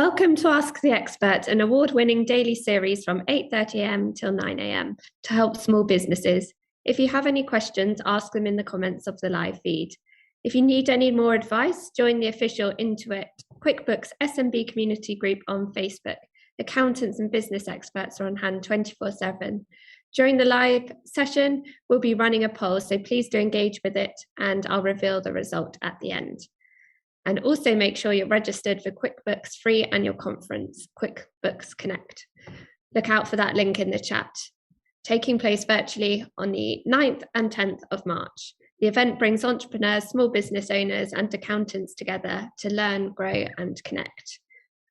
Welcome to Ask the Expert, an award-winning daily series from 8:30 a.m. till 9 a.m. to help small businesses. If you have any questions, ask them in the comments of the live feed. If you need any more advice, join the official Intuit QuickBooks SMB community group on Facebook. Accountants and business experts are on hand 24/7. During the live session, we'll be running a poll, so please do engage with it and I'll reveal the result at the end. And also make sure you're registered for QuickBooks free annual conference, QuickBooks Connect. Look out for that link in the chat. Taking place virtually on the 9th and 10th of March. The event brings entrepreneurs, small business owners and accountants together to learn, grow and connect.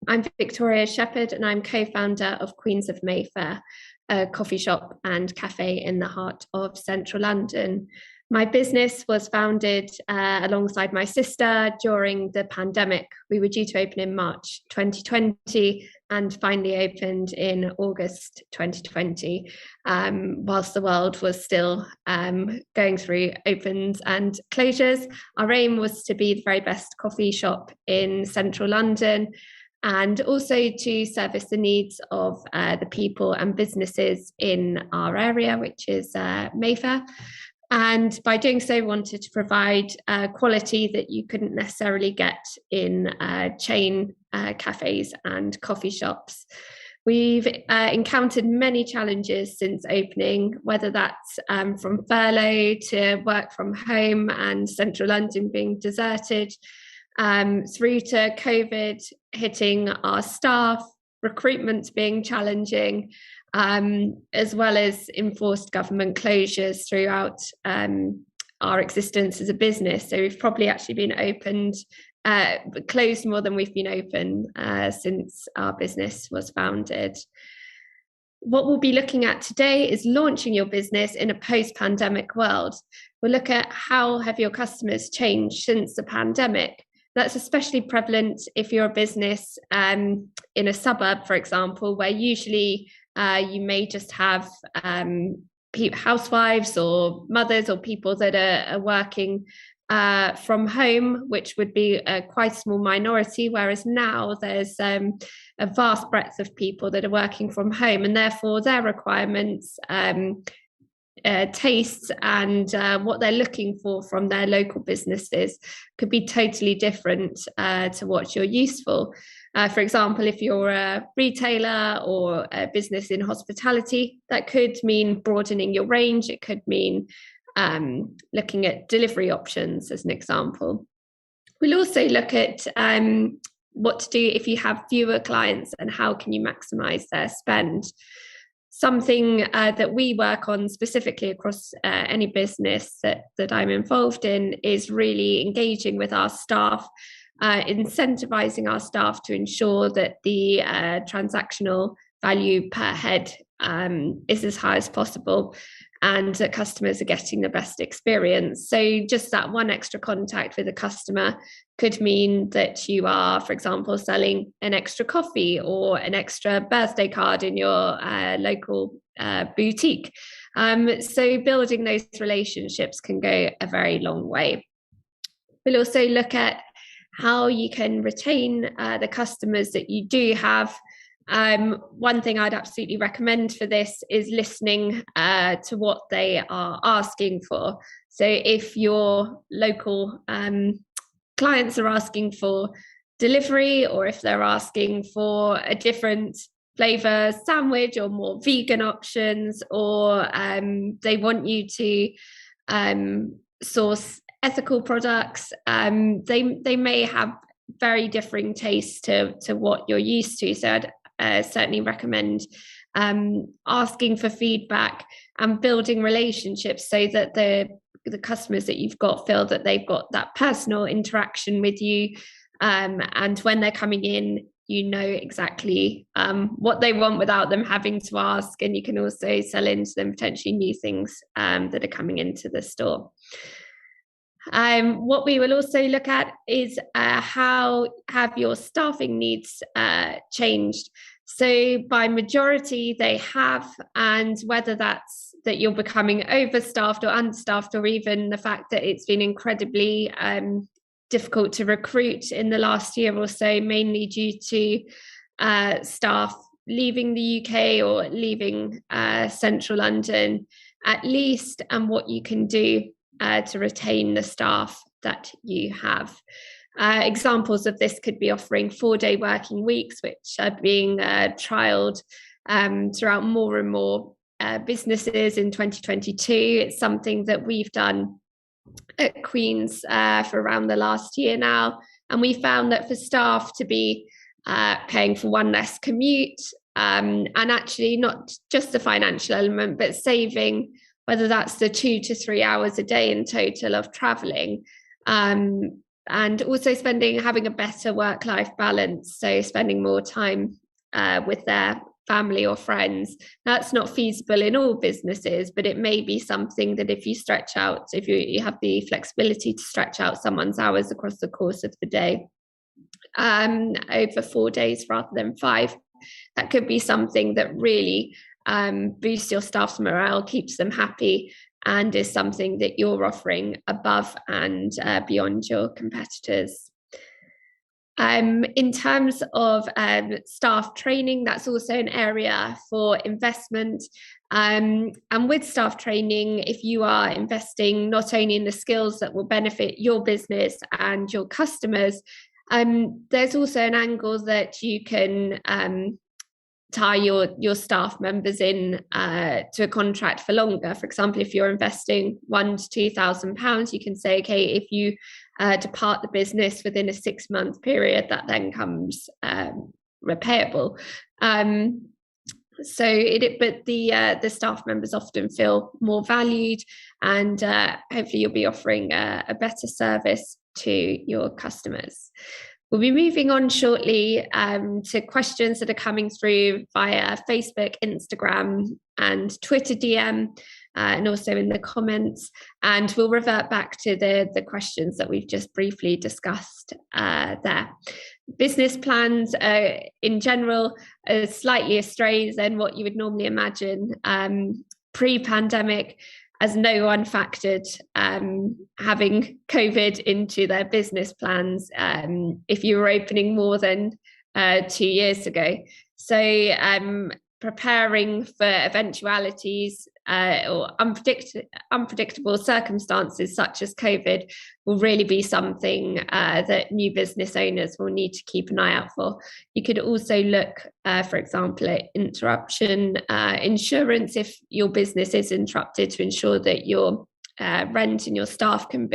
I'm Victoria Sheppard and I'm co-founder of Queens of Mayfair, a coffee shop and cafe in the heart of central London. My business was founded alongside my sister during the pandemic. We were due to open in March 2020 and finally opened in August 2020, whilst the world was still going through opens and closures. Our aim was to be the very best coffee shop in central London and also to service the needs of the people and businesses in our area, which is Mayfair. And by doing so, we wanted to provide quality that you couldn't necessarily get in chain cafes and coffee shops. We've encountered many challenges since opening, whether that's from furlough to work from home and central London being deserted, through to COVID hitting our staff, recruitment being challenging, as well as enforced government closures throughout our existence as a business. So we've probably actually been closed more than we've been open since our business was founded. What we'll be looking at today is launching your business in a post-pandemic world. We'll look at how have your customers changed since the pandemic. That's especially prevalent if you're a business in a suburb, for example, where usually you may just have housewives or mothers or people that are working from home, which would be a quite small minority, whereas now there's a vast breadth of people that are working from home, and therefore their requirements, tastes and what they're looking for from their local businesses could be totally different to what you're used for. For example, if you're a retailer or a business in hospitality, that could mean broadening your range. It could mean looking at delivery options as an example. We'll also look at what to do if you have fewer clients and how can you maximize their spend. Something that we work on specifically across any business that I'm involved in is really engaging with our staff, incentivizing our staff to ensure that the transactional value per head is as high as possible and that customers are getting the best experience. So just that one extra contact with a customer could mean that you are, for example, selling an extra coffee or an extra birthday card in your local boutique. So building those relationships can go a very long way. We'll also look at how you can retain the customers that you do have. One thing I'd absolutely recommend for this is listening to what they are asking for. So if your local clients are asking for delivery, or if they're asking for a different flavor sandwich or more vegan options, or they want you to source ethical products, they may have very differing tastes to what you're used to. So I'd certainly recommend asking for feedback and building relationships so that the customers that you've got feel that they've got that personal interaction with you, and when they're coming in, you know exactly what they want without them having to ask, and you can also sell into them potentially new things that are coming into the store. What we will also look at is how have your staffing needs changed. So by majority they have, and whether that's that you're becoming overstaffed or understaffed, or even the fact that it's been incredibly difficult to recruit in the last year or so, mainly due to staff leaving the UK or leaving central London at least, and what you can do to retain the staff that you have. Examples of this could be offering 4-day working weeks, which are being trialled throughout more and more businesses in 2022. It's something that we've done at Queen's for around the last year now, and we found that for staff to be paying for one less commute, and actually not just the financial element, but saving, whether that's the 2 to 3 hours a day in total of traveling, and also having a better work-life balance, so spending more time with their family or friends. That's not feasible in all businesses, but it may be something that if you stretch out, if you have the flexibility to stretch out someone's hours across the course of the day, over 4 days rather than 5, that could be something that really boosts your staff's morale, keeps them happy, and is something that you're offering above and beyond your competitors. In terms of staff training, that's also an area for investment. And with staff training, if you are investing not only in the skills that will benefit your business and your customers, there's also an angle that you can tie your staff members in to a contract for longer. For example, if you're investing £1,000 to £2,000, you can say, okay, if you depart the business within a 6-month period, that then comes repayable. But the staff members often feel more valued, and hopefully you'll be offering a better service to your customers. We'll be moving on shortly to questions that are coming through via Facebook, Instagram, and Twitter DM, and also in the comments. And we'll revert back to the questions that we've just briefly discussed there. Business plans in general are slightly astray than what you would normally imagine. Pre-pandemic, as no one factored having COVID into their business plans if you were opening more than 2 years ago. So preparing for eventualities or unpredictable circumstances such as COVID will really be something that new business owners will need to keep an eye out for. You could also look, for example, at interruption insurance if your business is interrupted, to ensure that your rent and your staff can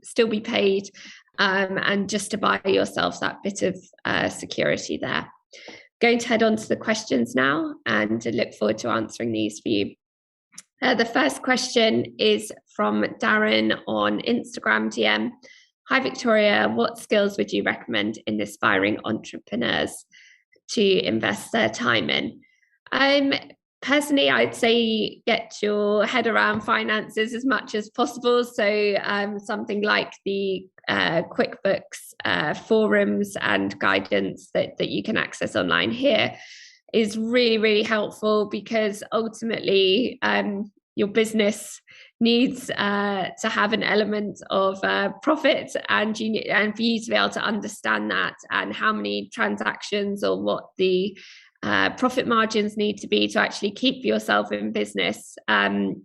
still be paid, and just to buy yourself that bit of security there. Going to head on to the questions now and look forward to answering these for you. The first question is from Darren on Instagram DM. Hi, Victoria. What skills would you recommend in aspiring entrepreneurs to invest their time in? Personally, I'd say get your head around finances as much as possible. So something like the QuickBooks forums and guidance that you can access online here is really, really helpful, because ultimately your business needs to have an element of profit, and for you to be able to understand that and how many transactions or what the profit margins need to be to actually keep yourself in business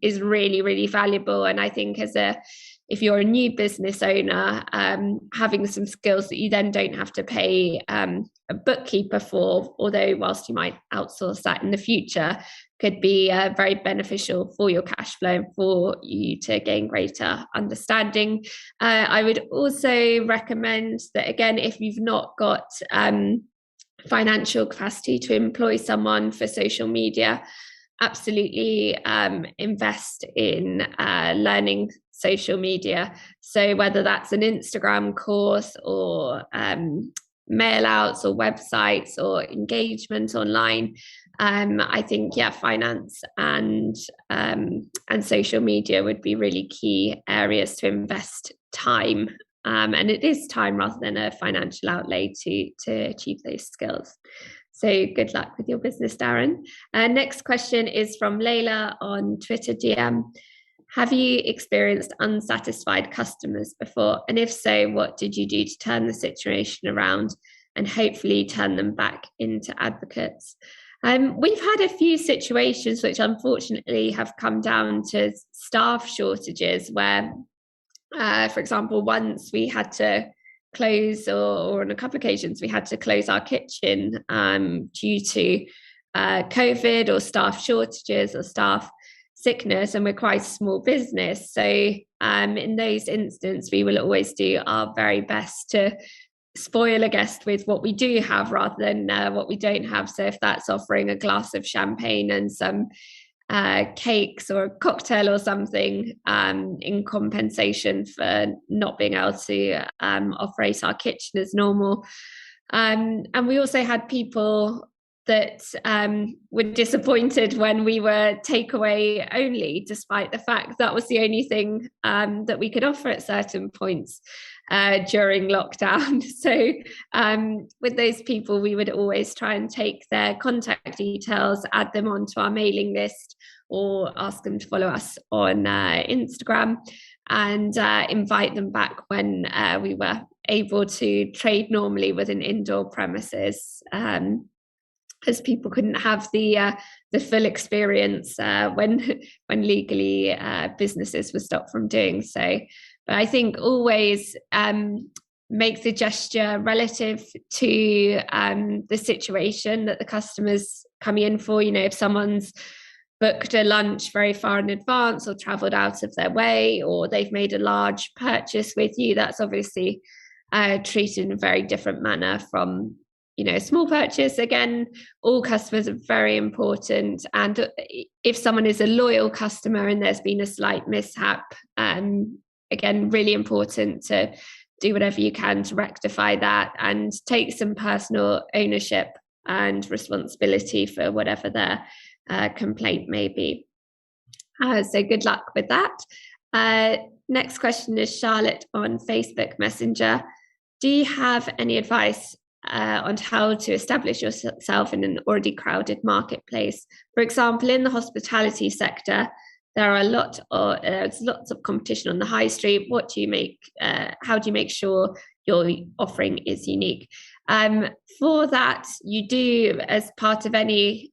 is really, really valuable. And I think if you're a new business owner, having some skills that you then don't have to pay a bookkeeper for, although whilst you might outsource that in the future, could be very beneficial for your cash flow and for you to gain greater understanding. I would also recommend that, again, if you've not got financial capacity to employ someone for social media, absolutely invest in learning social media. So whether that's an Instagram course or mail outs or websites or engagement online, I think finance and social media would be really key areas to invest time. And it is time rather than a financial outlay to achieve those skills. So good luck with your business, Darren. Next question is from Layla on Twitter DM. Have you experienced unsatisfied customers before? And if so, what did you do to turn the situation around and hopefully turn them back into advocates? We've had a few situations which unfortunately have come down to staff shortages where, for example, once we had to close, or on a couple of occasions, we had to close our kitchen due to COVID or staff shortages or staff sickness, and we're quite a small business. So in those instances, we will always do our very best to spoil a guest with what we do have rather than what we don't have. So if that's offering a glass of champagne and some cakes or a cocktail or something in compensation for not being able to operate our kitchen as normal. And we also had people that were disappointed when we were takeaway only, despite the fact that was the only thing that we could offer at certain points during lockdown. So with those people, we would always try and take their contact details, add them onto our mailing list, or ask them to follow us on Instagram, and invite them back when we were able to trade normally within indoor premises, as people couldn't have the full experience when legally businesses were stopped from doing so. But I think always make the gesture relative to the situation that the customer's coming in for. You know, if someone's booked a lunch very far in advance or travelled out of their way, or they've made a large purchase with you, that's obviously treated in a very different manner from, you know, a small purchase. Again, all customers are very important. And if someone is a loyal customer and there's been a slight mishap, again, really important to do whatever you can to rectify that and take some personal ownership and responsibility for whatever their complaint may be. So good luck with that. Next question is Charlotte on Facebook Messenger. Do you have any advice on how to establish yourself in an already crowded marketplace? For example, in the hospitality sector, there's lots of competition on the high street. How do you make sure your offering is unique? For that, you do, as part of any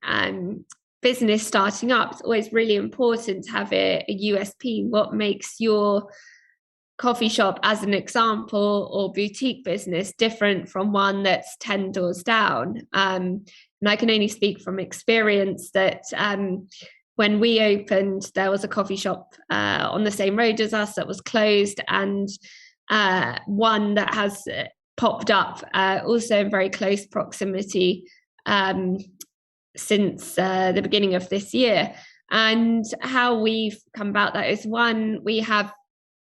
business starting up, it's always really important to have a USP. What makes your coffee shop, as an example, or boutique business different from one that's 10 doors down? And I can only speak from experience that when we opened, there was a coffee shop on the same road as us that was closed, and one that has popped up also in very close proximity since the beginning of this year. And how we've come about that is, one, we have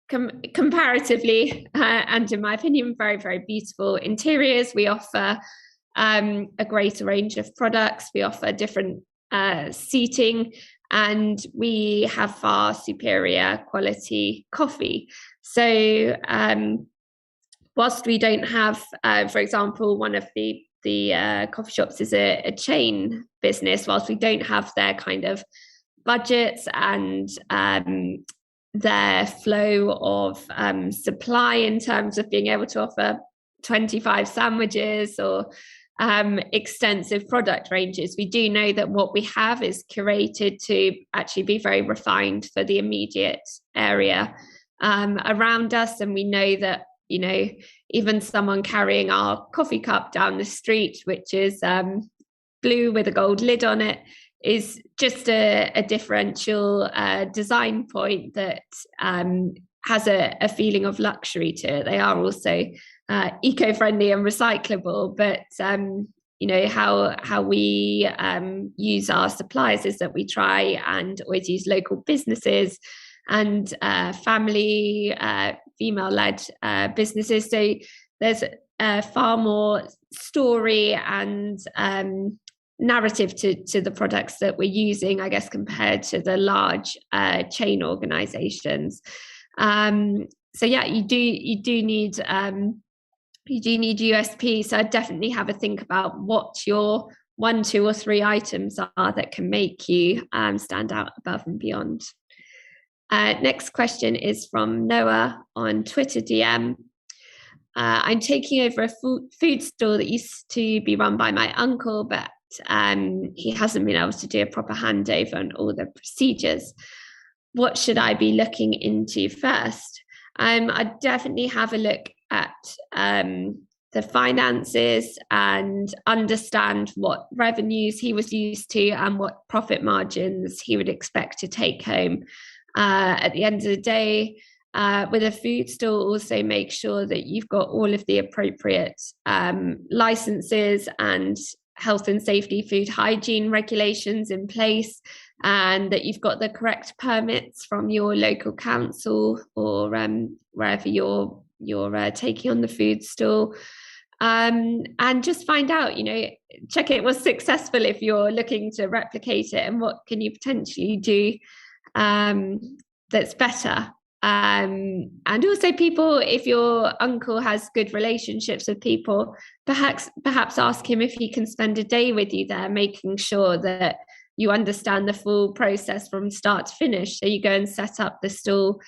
comparatively, and in my opinion, very, very beautiful interiors. We offer a greater range of products. We offer different seating, and we have far superior quality coffee. So whilst we don't have, for example, one of the coffee shops is a chain business, whilst we don't have their kind of budgets and their flow of supply in terms of being able to offer 25 sandwiches or extensive product ranges, we do know that what we have is curated to actually be very refined for the immediate area around us. And we know that, you know, even someone carrying our coffee cup down the street, which is blue with a gold lid on it, is just a differential design point that has a feeling of luxury to it. They are also eco-friendly and recyclable, but you know, how we use our suppliers is that we try and always use local businesses and family female-led businesses. So there's far more story and narrative to the products that we're using, I guess, compared to the large chain organizations. So yeah, you do need USP. So I definitely have a think about what your 1, 2, or 3 items are that can make you stand out above and beyond. Next question is from Noah on Twitter DM. I'm taking over a food store that used to be run by my uncle, but he hasn't been able to do a proper handover on all the procedures. What should I be looking into first? I'd definitely have a look at the finances and understand what revenues he was used to and what profit margins he would expect to take home. At the end of the day, with a food store, also make sure that you've got all of the appropriate licenses and health and safety, food hygiene regulations in place, and that you've got the correct permits from your local council or wherever you're taking on the food stall. And just find out, check it was successful if you're looking to replicate it, and what can you potentially do that's better. And also people, if your uncle has good relationships with people, perhaps ask him if he can spend a day with you there, making sure that you understand the full process from start to finish. So you go and set up the stall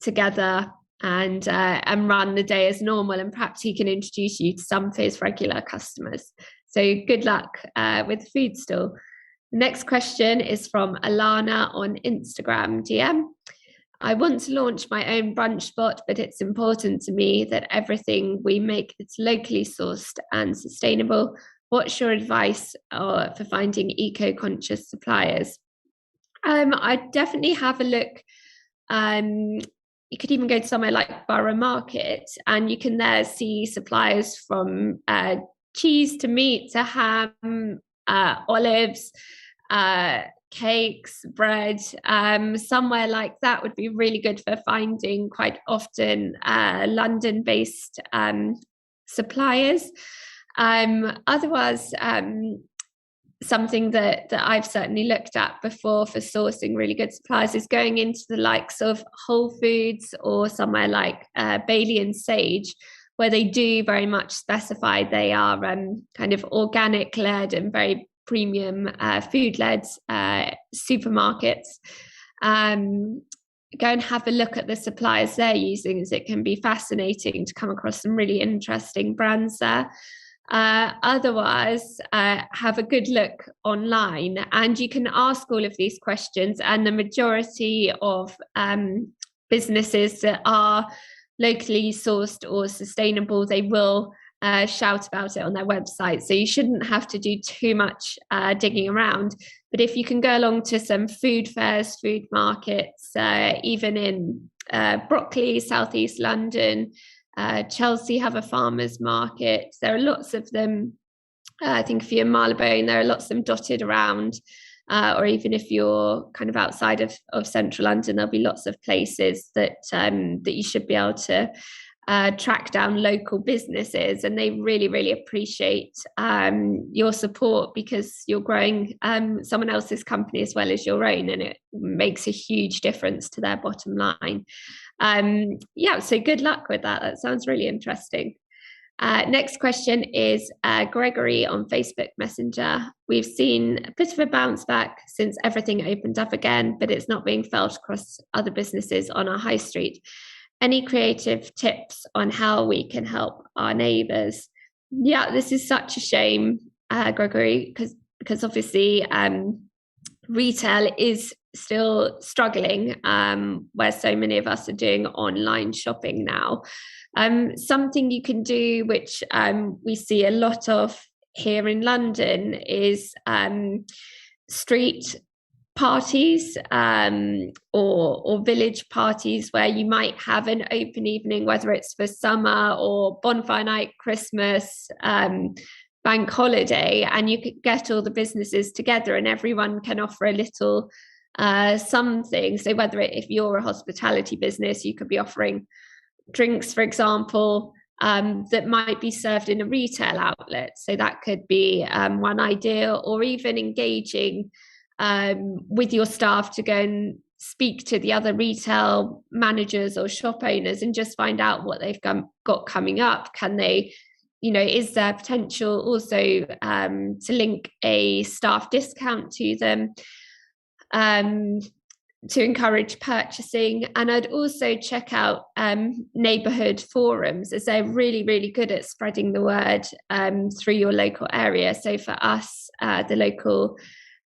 together and run the day as normal, and perhaps he can introduce you to some of his regular customers. So good luck with the food stall. The next question is from Alana on Instagram DM. I want to launch my own brunch spot, but it's important to me that everything we make is locally sourced and sustainable. What's your advice for finding eco-conscious suppliers? I'd definitely have a look. You could even go to somewhere like Borough Market, and you can there see suppliers from cheese to meat to ham, olives, cakes, bread. Somewhere like that would be really good for finding quite often London-based suppliers. Otherwise, something that I've certainly looked at before for sourcing really good suppliers is going into the likes of Whole Foods or somewhere like Bailey and Sage, where they do very much specify they are kind of organic-led and very premium food-led supermarkets. Go and have a look at the suppliers they're using, as it can be fascinating to come across some really interesting brands there. Otherwise, have a good look online, and you can ask all of these questions, and the majority of businesses that are locally sourced or sustainable, they will shout about it on their website. So you shouldn't have to do too much digging around. But if you can go along to some food fairs, food markets, even in Brockley, Southeast London, Chelsea have a farmers market. There are lots of them. I think if you're in Marylebone, there are lots of them dotted around. Or even if you're kind of outside of central London, there'll be lots of places that you should be able to track down local businesses, and they really, really appreciate your support, because you're growing someone else's company as well as your own, and it makes a huge difference to their bottom line. So good luck with that. That sounds really interesting. Next question is Gregory on Facebook Messenger. We've seen a bit of a bounce back since everything opened up again, but it's not being felt across other businesses on our high street. Any creative tips on how we can help our neighbours? Yeah, this is such a shame, Gregory, because obviously retail is still struggling, where so many of us are doing online shopping now. Something you can do, which we see a lot of here in London, is street parties or village parties, where you might have an open evening, whether it's for summer or bonfire night, Christmas, bank holiday, and you could get all the businesses together and everyone can offer a little something. So if you're a hospitality business, you could be offering drinks, for example, that might be served in a retail outlet. So that could be one idea, or even engaging with your staff to go and speak to the other retail managers or shop owners and just find out what they've got coming up. Can they, is there potential also to link a staff discount to them? to encourage purchasing. And I'd also check out neighbourhood forums, as they're really, really good at spreading the word through your local area. So for us, the local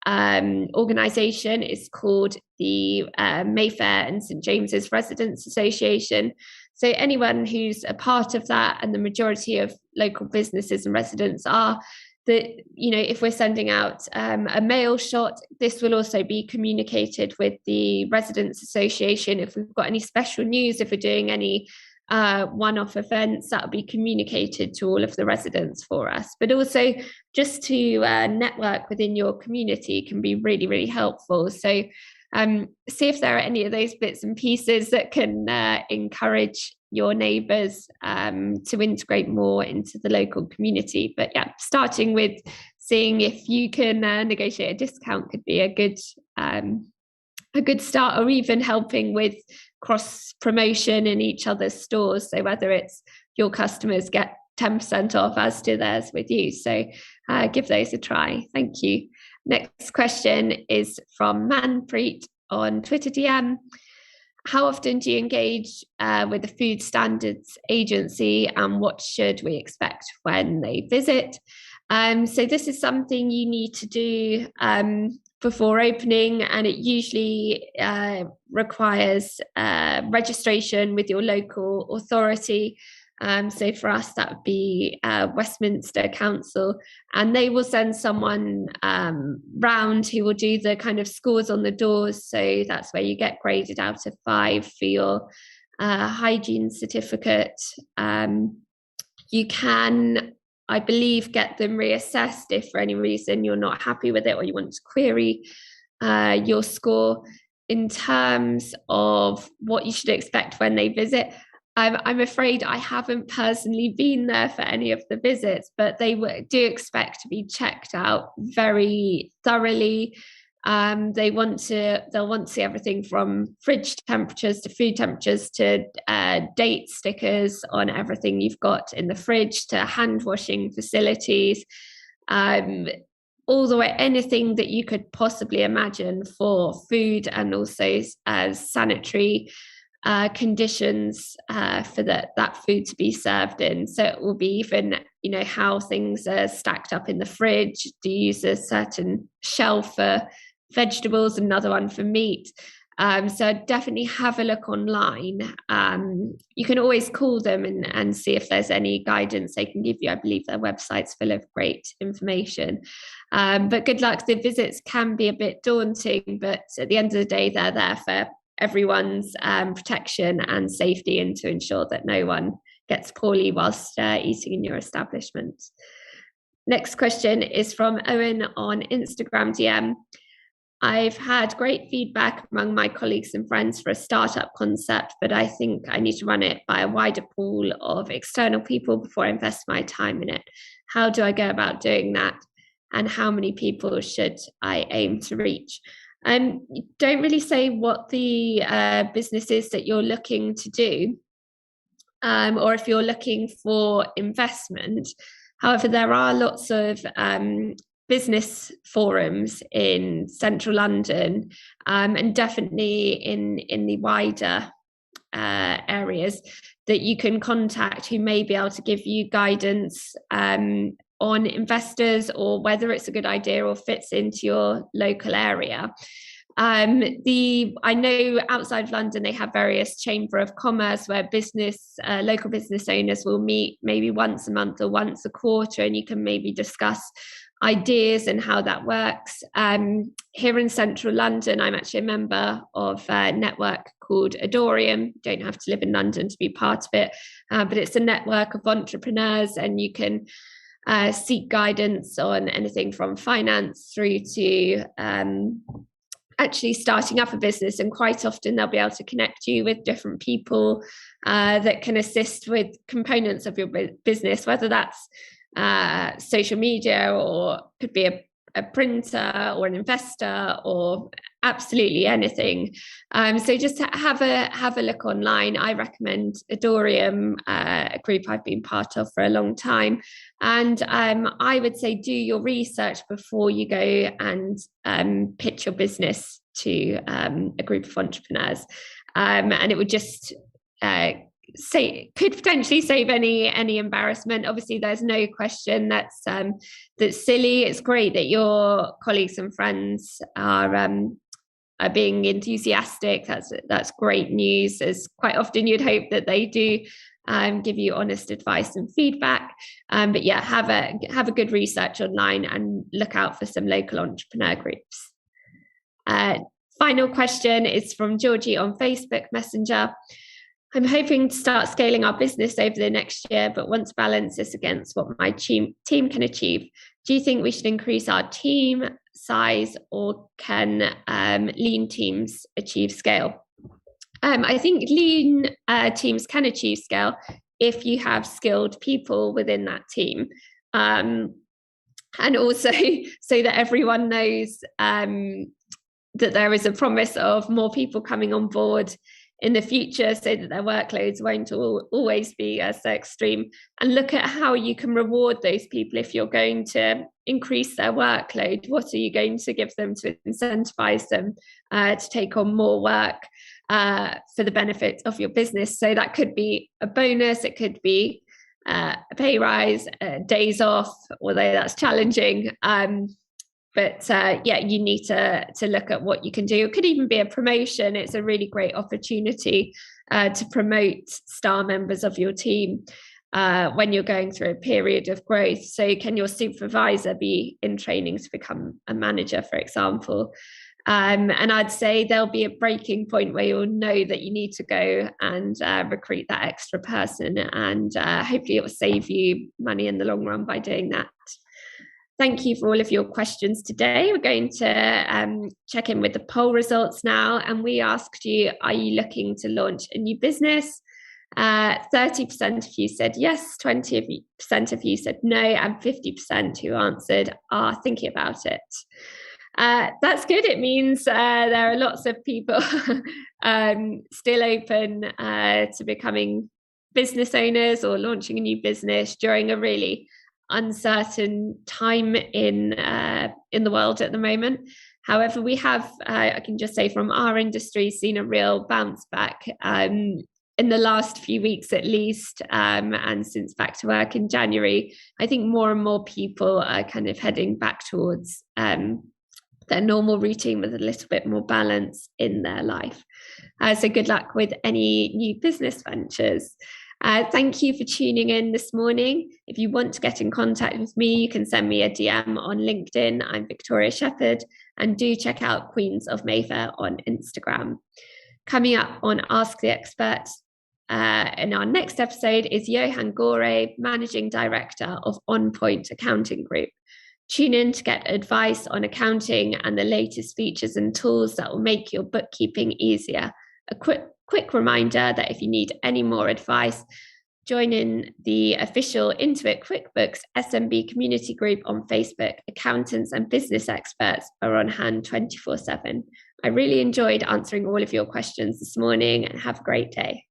organisation is called the Mayfair and St James's Residents Association. So anyone who's a part of that, and the majority of local businesses and residents are, that, you know, if we're sending out a mail shot, this will also be communicated with the Residents Association. If we've got any special news, if we're doing any one-off events, that'll be communicated to all of the residents for us. But also just to network within your community can be really, really helpful. So see if there are any of those bits and pieces that can encourage your neighbours to integrate more into the local community. But yeah, starting with seeing if you can negotiate a discount could be a good start, or even helping with cross promotion in each other's stores. So whether it's your customers get 10% off as do theirs with you. So give those a try. Thank you. Next question is from Manpreet on Twitter DM. How often do you engage with the Food Standards Agency, and what should we expect when they visit? So this is something you need to do before opening, and it usually requires registration with your local authority. So for us, that would be Westminster Council, and they will send someone round who will do the kind of scores on the doors. So that's where you get graded out of 5 for your hygiene certificate. You can, I believe, get them reassessed if for any reason you're not happy with it or you want to query your score. In terms of what you should expect when they visit, I'm afraid I haven't personally been there for any of the visits, but they do expect to be checked out very thoroughly. They'll want to see everything from fridge temperatures to food temperatures to date stickers on everything you've got in the fridge, to hand washing facilities, all the way, anything that you could possibly imagine for food, and also sanitary conditions for that food to be served in. So it will be even, you know, how things are stacked up in the fridge. Do you use a certain shelf for vegetables, another one for meat? So definitely have a look online. You can always call them and see if there's any guidance they can give you. I believe their website's full of great information. But good luck. The visits can be a bit daunting, but at the end of the day, they're there for everyone's protection and safety, and to ensure that no one gets poorly whilst eating in your establishment. Next question is from Owen on Instagram DM. I've had great feedback among my colleagues and friends for a startup concept, but I think I need to run it by a wider pool of external people before I invest my time in it. How do I go about doing that? And how many people should I aim to reach? You don't really say what the business is that you're looking to do, or if you're looking for investment. However, there are lots of business forums in central London, and definitely in the wider areas that you can contact, who may be able to give you guidance on investors, or whether it's a good idea or fits into your local area. I know outside of London they have various chamber of commerce where local business owners will meet maybe once a month or once a quarter, and you can maybe discuss ideas and how that works. Here in central London, I'm actually a member of a network called Adorium. You don't have to live in London to be part of it, but it's a network of entrepreneurs, and you can seek guidance on anything from finance through to actually starting up a business. And quite often they'll be able to connect you with different people that can assist with components of your business, whether that's social media, or could be a printer or an investor, or Absolutely anything. So just have a look online. I recommend Adorium, a group I've been part of for a long time. And I would say do your research before you go and pitch your business to a group of entrepreneurs. And it would just could potentially save any embarrassment. Obviously, there's no question that's silly. It's great that your colleagues and friends are being enthusiastic. That's great news. As quite often you'd hope that they do give you honest advice and feedback. But yeah, have a good research online and look out for some local entrepreneur groups. Final question is from Georgie on Facebook Messenger. I'm hoping to start scaling our business over the next year, but want to balance this against what my team can achieve. Do you think we should increase our team size, or can lean teams achieve scale? I think lean teams can achieve scale if you have skilled people within that team. And also so that everyone knows that there is a promise of more people coming on board in the future, so that their workloads won't always be so extreme. And look at how you can reward those people. If you're going to increase their workload, what are you going to give them to incentivize them to take on more work for the benefit of your business? So that could be a bonus, it could be a pay rise, days off, although that's challenging. But yeah, you need to look at what you can do. It could even be a promotion. It's a really great opportunity to promote star members of your team when you're going through a period of growth. So can your supervisor be in training to become a manager, for example? And I'd say there'll be a breaking point where you'll know that you need to go and recruit that extra person. And hopefully it will save you money in the long run by doing that. Thank you for all of your questions today. We're going to check in with the poll results now. And we asked you, are you looking to launch a new business? 30% of you said yes, 20% of you said no, and 50% who answered are thinking about it. That's good. It means there are lots of people still open to becoming business owners or launching a new business during a really uncertain time in the world at the moment. However, we have, I can just say from our industry, seen a real bounce back in the last few weeks at least, and since back to work in January. I think more and more people are kind of heading back towards their normal routine with a little bit more balance in their life. So good luck with any new business ventures. Thank you for tuning in this morning. If you want to get in contact with me, you can send me a DM on LinkedIn. I'm Victoria Sheppard, and do check out Queens of Mayfair on Instagram. Coming up on Ask the Expert in our next episode is Johan Gore, Managing Director of On Point Accounting Group. Tune in to get advice on accounting and the latest features and tools that will make your bookkeeping easier. A quick reminder that if you need any more advice, join in the official Intuit QuickBooks SMB community group on Facebook. Accountants and business experts are on hand 24/7. I really enjoyed answering all of your questions this morning, and have a great day.